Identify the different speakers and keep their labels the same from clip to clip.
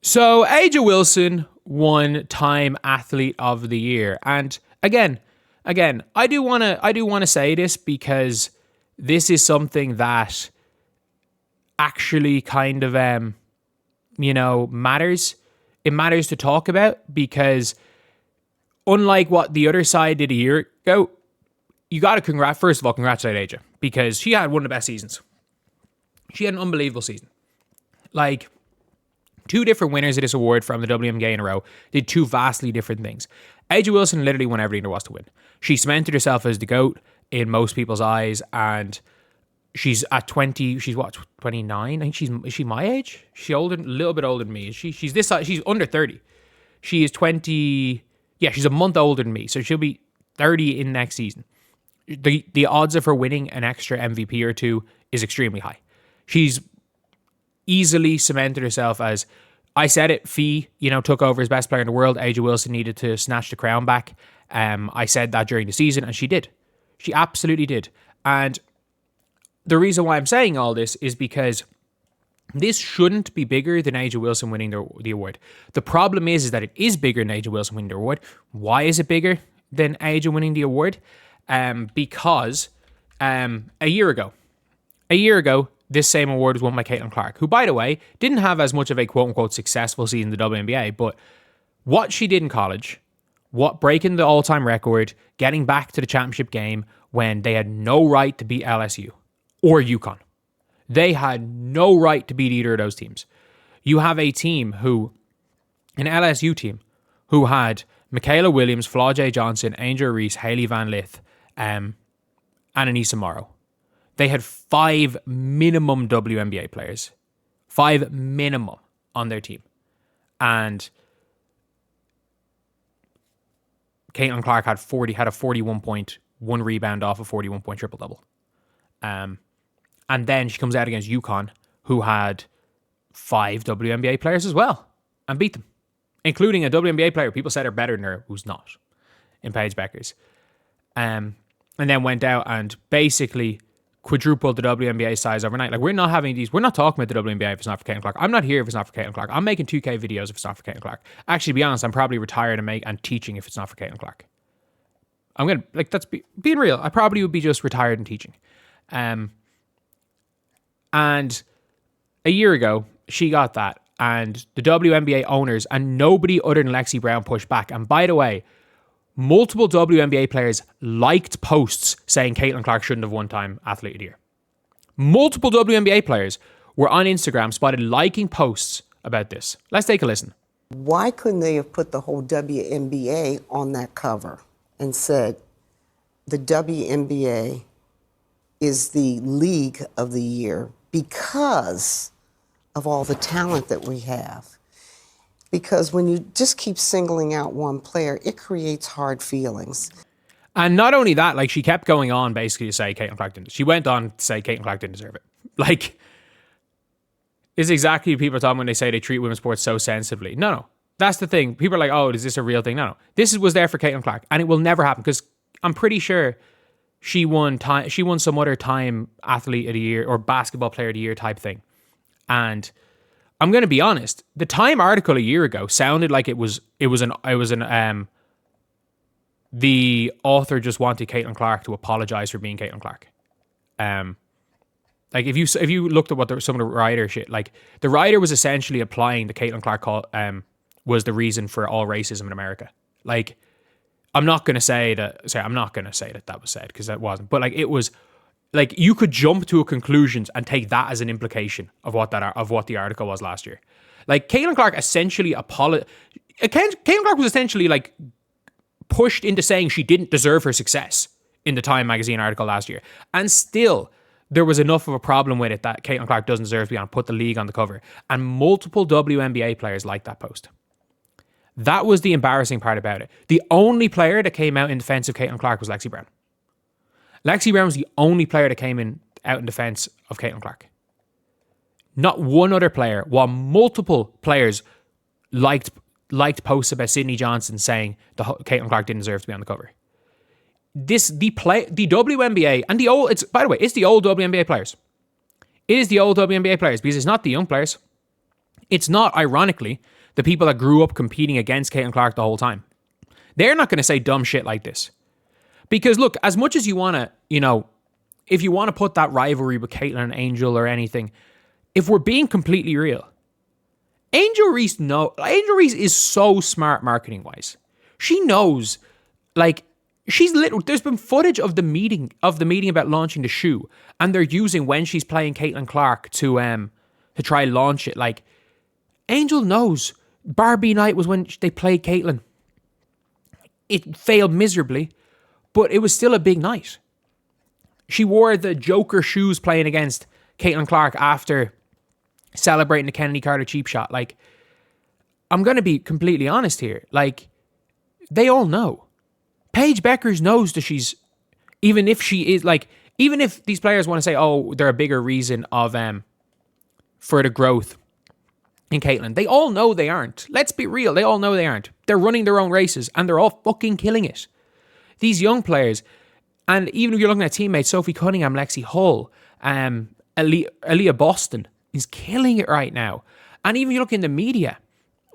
Speaker 1: So Aja Wilson won Time Athlete of the Year, and again, I do want to say this because this is something that actually kind of matters. It matters to talk about because unlike what the other side did a year ago, you got to first of all congratulate Aja because she had one of the best seasons. She had an unbelievable season. Like, two different winners of this award from the WNBA in a row did two vastly different things. Aja Wilson literally won everything there was to win. She cemented herself as the GOAT in most people's eyes, and she's at 20, she's what, 29? I think is she my age? She's older, a little bit older than me. She's this size, she's under 30. She is 20, yeah, she's a month older than me, so she'll be 30 in next season. The odds of her winning an extra MVP or two is extremely high. She's easily cemented herself as, I said it, Fee, took over as best player in the world. Aja Wilson needed to snatch the crown back. I said that during the season, and she did. She absolutely did. And the reason why I'm saying all this is because this shouldn't be bigger than Aja Wilson winning the award. The problem is that it is bigger than Aja Wilson winning the award. Why is it bigger than Aja winning the award? Because a year ago, this same award was won by Caitlin Clark, who, by the way, didn't have as much of a quote-unquote successful season in the WNBA, but what she did in college, breaking the all-time record, getting back to the championship game when they had no right to beat LSU or UConn. They had no right to beat either of those teams. You have a team an LSU team, who had Michaela Williams, Flaw J. Johnson, Angel Reese, Hailey Van Lith, and Anissa Morrow. They had 5 minimum WNBA players. 5 minimum on their team. And Caitlin Clark had a 41 point, 1 rebound off a 41 point triple-double. And then she comes out against UConn, who had 5 WNBA players as well, and beat them. Including a WNBA player people said are better than her, who's not, in Paige Beckers. And then went out and basically quadrupled the WNBA size overnight. Like, we're not talking about the WNBA if it's not for Caitlin Clark. I'm not here if it's not for Caitlin Clark. I'm making 2K videos if it's not for Caitlin Clark. Actually, to be honest, I'm probably retired and teaching if it's not for Caitlin Clark. I'm going to, that's being real. I probably would be just retired and teaching. And a year ago, she got that. And the WNBA owners and nobody other than Lexi Brown pushed back. And by the way, multiple WNBA players liked posts saying Caitlin Clark shouldn't have won Time Athlete of the Year. Multiple WNBA players were on Instagram spotted liking posts about this. Let's take a listen.
Speaker 2: Why couldn't they have put the whole WNBA on that cover and said the WNBA is the league of the year because of all the talent that we have? Because when you just keep singling out one player, it creates hard feelings.
Speaker 1: And not only that, like, she kept going on basically to say Caitlin Clark didn't. She went on to say Caitlin Clark didn't deserve it. Like, it's exactly people are talking when they say they treat women's sports so sensitively. No. That's the thing. People are like, oh, is this a real thing? No. This was there for Caitlin Clark, and it will never happen because I'm pretty sure she won some other Time Athlete of the Year or Basketball Player of the Year type thing. And I'm going to be honest, the Time article a year ago sounded like the author just wanted Caitlin Clark to apologize for being Caitlin Clark. Like, if you looked at some of the writer shit, like, the writer was essentially applying the Caitlin Clark was the reason for all racism in America. Like, I'm not going to say that was said, because that wasn't, but like, it was. Like, you could jump to a conclusion and take that as an implication of what the article was last year. Like, Caitlin Clark essentially Caitlin Clark was essentially like pushed into saying she didn't deserve her success in the Time magazine article last year, and still there was enough of a problem with it that Caitlin Clark doesn't deserve to be on. Put the league on the cover, and multiple WNBA players liked that post. That was the embarrassing part about it. The only player that came out in defense of Caitlin Clark was Lexi Brown. Lexi Brown was the only player that came out in defense of Caitlin Clark. Not one other player, while multiple players liked posts about Sydney Johnson saying Caitlin Clark didn't deserve to be on the cover. The WNBA and it's the old WNBA players. It is the old WNBA players because it's not the young players. It's not, ironically, the people that grew up competing against Caitlin Clark the whole time. They're not going to say dumb shit like this. Because look, as much as you want to, if you want to put that rivalry with Caitlin and Angel or anything, if we're being completely real, Angel Reese is so smart marketing wise. She knows, there's been footage of the meeting about launching the shoe, and they're using when she's playing Caitlin Clark to try launch it. Like, Angel knows Barbie night was when they played Caitlin. It failed miserably, but it was still a big night. She wore the Joker shoes playing against Caitlin Clark after celebrating the Kennedy Carter cheap shot. Like, I'm going to be completely honest here. Like, they all know. Paige Beckers knows that she's, even if these players want to say, oh, they're a bigger reason of for the growth in Caitlin, they all know they aren't. Let's be real. They all know they aren't. They're running their own races and they're all fucking killing it. These young players, and even if you're looking at teammates, Sophie Cunningham, Lexi Hull, Aaliyah Boston is killing it right now. And even you look in the media,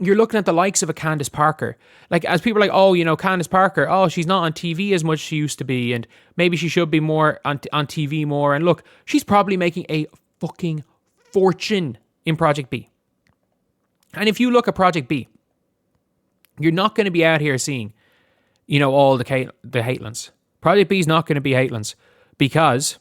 Speaker 1: you're looking at the likes of a Candace Parker. Like, as people are like, oh, Candace Parker, oh, she's not on TV as much as she used to be, and maybe she should be more on TV more. And look, she's probably making a fucking fortune in Project B. And if you look at Project B, you're not going to be out here seeing, all the Hatelins. Project B is not going to be Hatelins because,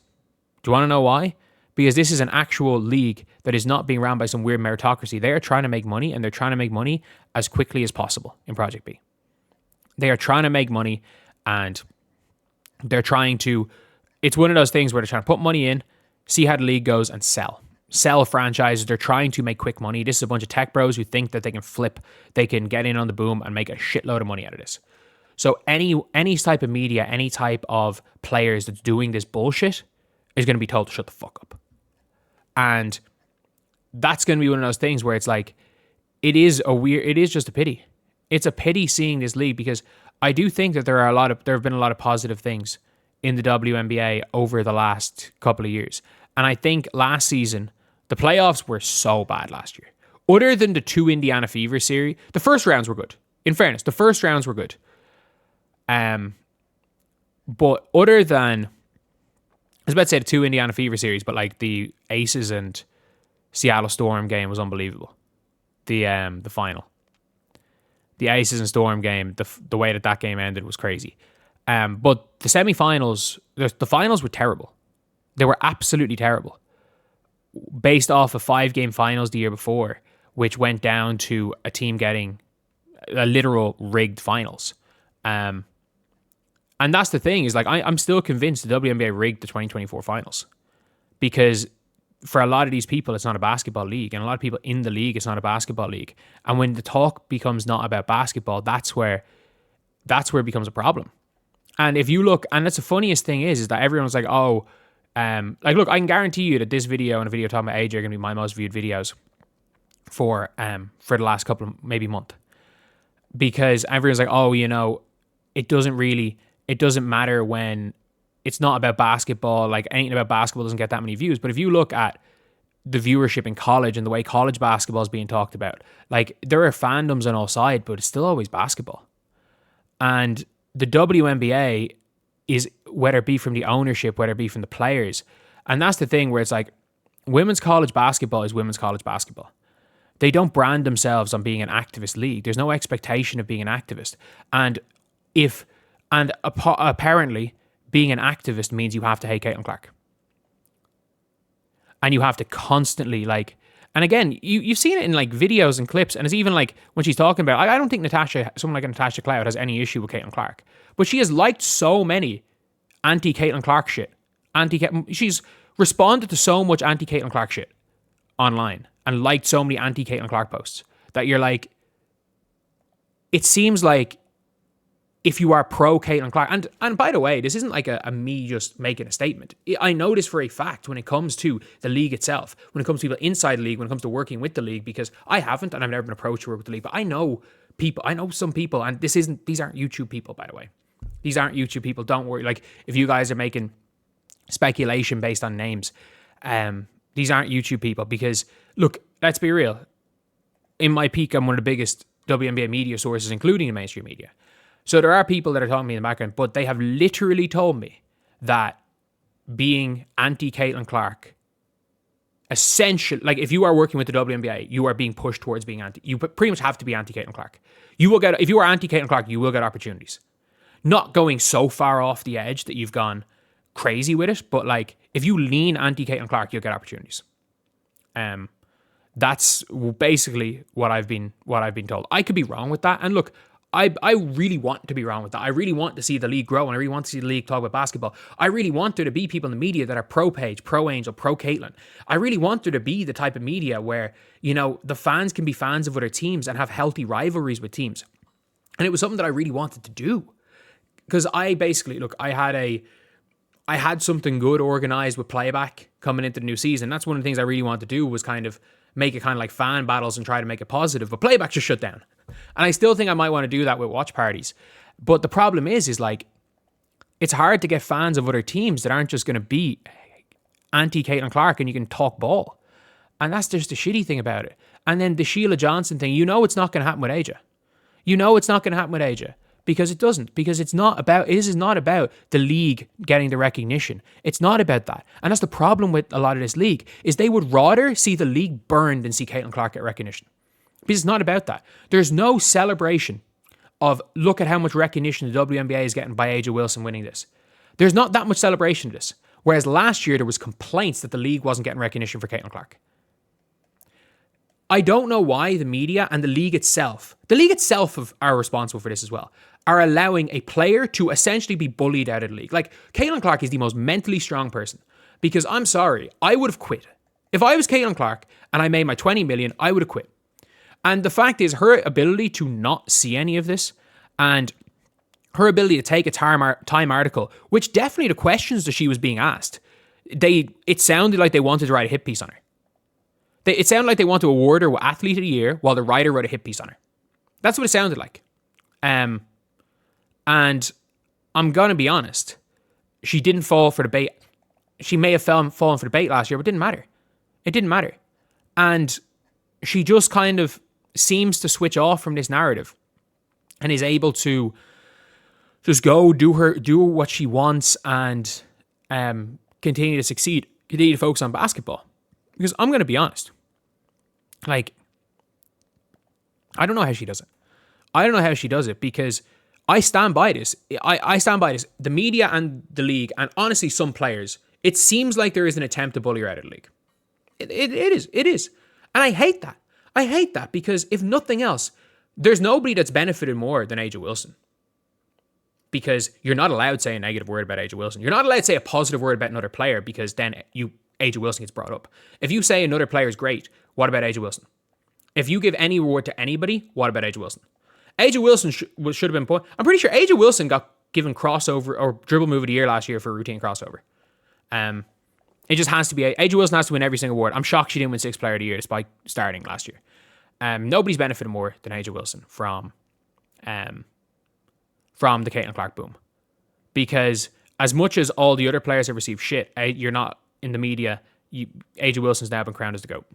Speaker 1: do you want to know why? Because this is an actual league that is not being run by some weird meritocracy. They are trying to make money, and they're trying to make money as quickly as possible in Project B. They are trying to make money, and they're trying to, it's one of those things where they're trying to put money in, see how the league goes, and sell franchises. They're trying to make quick money. This is a bunch of tech bros who think that they can get in on the boom and make a shitload of money out of this. So any type of media, any type of players that's doing this bullshit is going to be told to shut the fuck up. And that's going to be one of those things where it's like, it is just a pity. It's a pity seeing this league, because I do think that there have been a lot of positive things in the WNBA over the last couple of years. And I think last season, the playoffs were so bad last year. Other than the 2 Indiana Fever series, the first rounds were good. In fairness, the first rounds were good. But other than, I was about to say the 2 Indiana Fever series, but like the Aces and Seattle Storm game was unbelievable. The final, the Aces and Storm game, the way that game ended was crazy. But the semifinals, the finals were terrible. They were absolutely terrible. Based off of 5-game finals the year before, which went down to a team getting a literal rigged finals. And that's the thing, is like, I'm still convinced the WNBA rigged the 2024 finals, because for a lot of these people, it's not a basketball league, and a lot of people in the league, it's not a basketball league. And when the talk becomes not about basketball, that's where it becomes a problem. And if you look, and that's the funniest thing is that everyone's like, oh, look, I can guarantee you that this video and a video talking about AJ are going to be my most viewed videos for the last couple of, maybe month. Because everyone's like, oh, it doesn't matter when it's not about basketball. Like, anything about basketball doesn't get that many views. But if you look at the viewership in college and the way college basketball is being talked about, like, there are fandoms on all sides, but it's still always basketball. And the WNBA is, whether it be from the ownership, whether it be from the players, and that's the thing where it's like, women's college basketball is women's college basketball. They don't brand themselves on being an activist league. There's no expectation of being an activist. And apparently being an activist means you have to hate Caitlin Clark. And you have to constantly, like, and again, you've seen it in like videos and clips, and it's even like when she's talking about, I don't think someone like Natasha Cloud has any issue with Caitlin Clark, but she has liked so many anti-Caitlin Clark shit. She's responded to so much anti-Caitlin Clark shit online and liked so many anti-Caitlin Clark posts that you're like, it seems like if you are pro Caitlin Clark, and by the way, this isn't like a me just making a statement. I know this for a fact when it comes to the league itself, when it comes to people inside the league, when it comes to working with the league, because I haven't, and I've never been approached to work with the league, but I know some people, and these aren't YouTube people, by the way. These aren't YouTube people. Don't worry. Like, if you guys are making speculation based on names, these aren't YouTube people, because look, let's be real. in my peak, I'm one of the biggest WNBA media sources, including the mainstream media. So there are people that are talking to me in the background, but they have literally told me that being anti-Caitlin Clark, essential, like if you are working with the WNBA, you are being pushed towards being you pretty much have to be anti-Caitlin Clark. You will get, if you are anti-Caitlin Clark, you will get opportunities. Not going so far off the edge that you've gone crazy with it, but like if you lean anti-Caitlin Clark, you'll get opportunities. That's basically what I've been told. I could be wrong with that. And look, I really want to be wrong with that. I really want to see the league grow, and I really want to see the league talk about basketball. I really want there to be people in the media that are pro Paige, pro Angel, pro Caitlin. I really want there to be the type of media where, you know, the fans can be fans of other teams and have healthy rivalries with teams. And it was something that I really wanted to do. Because I basically, look, I had something good organized with playback coming into the new season. That's one of the things I really wanted to do, was kind of make it kind of like fan battles and try to make it positive. But playback just shut down. And I still think I might want to do that with watch parties. But the problem is like, it's hard to get fans of other teams that aren't just going to be anti-Caitlin Clark and you can talk ball. And that's just the shitty thing about it. And then the Sheila Johnson thing, you know it's not going to happen with Aja. You know it's not going to happen with Aja. Because it doesn't. Because this is not about the league getting the recognition. It's not about that. And that's the problem with a lot of this league, is they would rather see the league burn than see Caitlin Clark get recognition. Because it's not about that. There's no celebration of, look at how much recognition the WNBA is getting by Aja Wilson winning this. There's not that much celebration of this. Whereas last year there was complaints that the league wasn't getting recognition for Caitlin Clark. I don't know why the media and the league itself are responsible for this as well, are allowing a player to essentially be bullied out of the league. Like, Caitlin Clark is the most mentally strong person, because I'm sorry, I would have quit. If I was Caitlin Clark and I made my 20 million, I would have quit. And the fact is, her ability to not see any of this, and her ability to take a Time article, which definitely the questions that she was being asked, it sounded like they wanted to write a hit piece on her. It sounded like they wanted to award her with Athlete of the Year while the writer wrote a hit piece on her. That's what it sounded like. And I'm going to be honest, she didn't fall for the bait. She may have fallen for the bait last year, but it didn't matter. It didn't matter. And she just kind of seems to switch off from this narrative and is able to just go do what she wants and continue to succeed, continue to focus on basketball. Because I'm going to be honest, like, I don't know how she does it. I don't know how she does it, because I stand by this. I stand by this. The media and the league, and honestly some players, it seems like there is an attempt to bully her out of the league. It is. And I hate that. I hate that, because if nothing else, there's nobody that's benefited more than Aja Wilson. Because you're not allowed to say a negative word about Aja Wilson. You're not allowed to say a positive word about another player, because then Aja Wilson gets brought up. If you say another player is great, what about Aja Wilson? If you give any reward to anybody, what about Aja Wilson? Aja Wilson should have been put. I'm pretty sure Aja Wilson got given crossover or dribble move of the year last year for a routine crossover. It just has to be. Aja Wilson has to win every single award. I'm shocked she didn't win Sixth Player of the Year despite starting last year. Nobody's benefited more than Aja Wilson from the Caitlin Clark boom, because as much as all the other players have received shit, you're not in the media. Aja Wilson's now been crowned as the GOAT.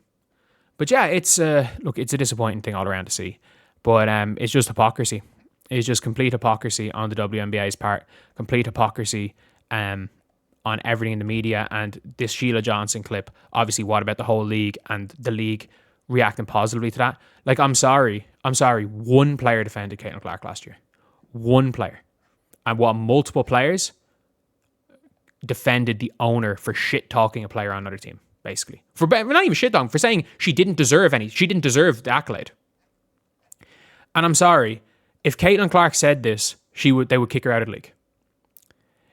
Speaker 1: But yeah, it's a disappointing thing all around to see. But it's just hypocrisy. It's just complete hypocrisy on the WNBA's part. Complete hypocrisy on everything in the media. And this Sheila Johnson clip, obviously, what about the whole league and the league reacting positively to that? Like, I'm sorry. One player defended Caitlin Clark last year. One player. And what, multiple players defended the owner for shit-talking a player on another team, basically. For not even shit-talking, for saying she didn't deserve the accolade. And I'm sorry, if Caitlin Clark said this, they would kick her out of the league.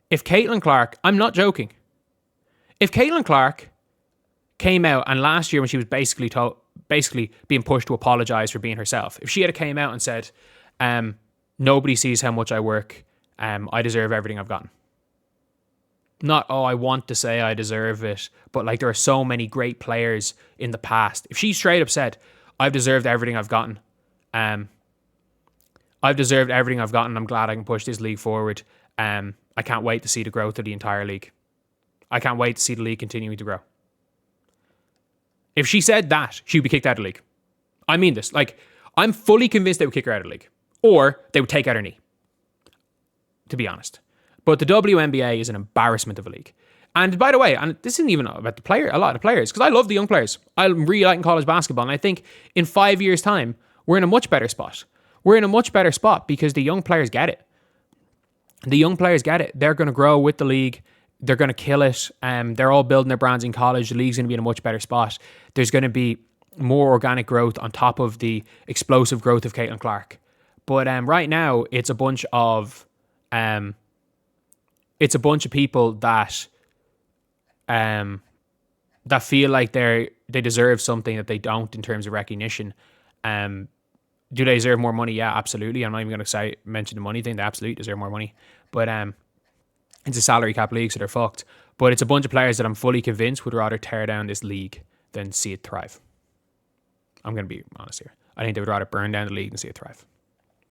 Speaker 1: If Caitlin Clark, I'm not joking, if Caitlin Clark came out, and last year when she was basically being pushed to apologize for being herself, if she had came out and said, nobody sees how much I work, I deserve everything I've gotten. Not, I want to say I deserve it, but like, there are so many great players in the past. If she straight up said, I've deserved everything I've gotten, I'm glad I can push this league forward. I can't wait to see the growth of the entire league. I can't wait to see the league continuing to grow. If she said that, she'd be kicked out of the league. I mean this. Like, I'm fully convinced they would kick her out of the league. Or they would take out her knee. To be honest. But the WNBA is an embarrassment of a league. And by the way, and this isn't even about the player, a lot of players, because I love the young players. I really like college basketball. And I think in 5 years' time, we're in a much better spot. We're in a much better spot because the young players get it. The young players get it. They're going to grow with the league. They're going to kill it. They're all building their brands in college. The league's going to be in a much better spot. There's going to be more organic growth on top of the explosive growth of Caitlin Clark. But right now, it's a bunch of people that that feel like they deserve something that they don't in terms of recognition. Do they deserve more money? Yeah, absolutely. I'm not even going to mention the money thing. They absolutely deserve more money. But it's a salary cap league, so they're fucked. But it's a bunch of players that I'm fully convinced would rather tear down this league than see it thrive. I'm going to be honest here. I think they would rather burn down the league than see it thrive.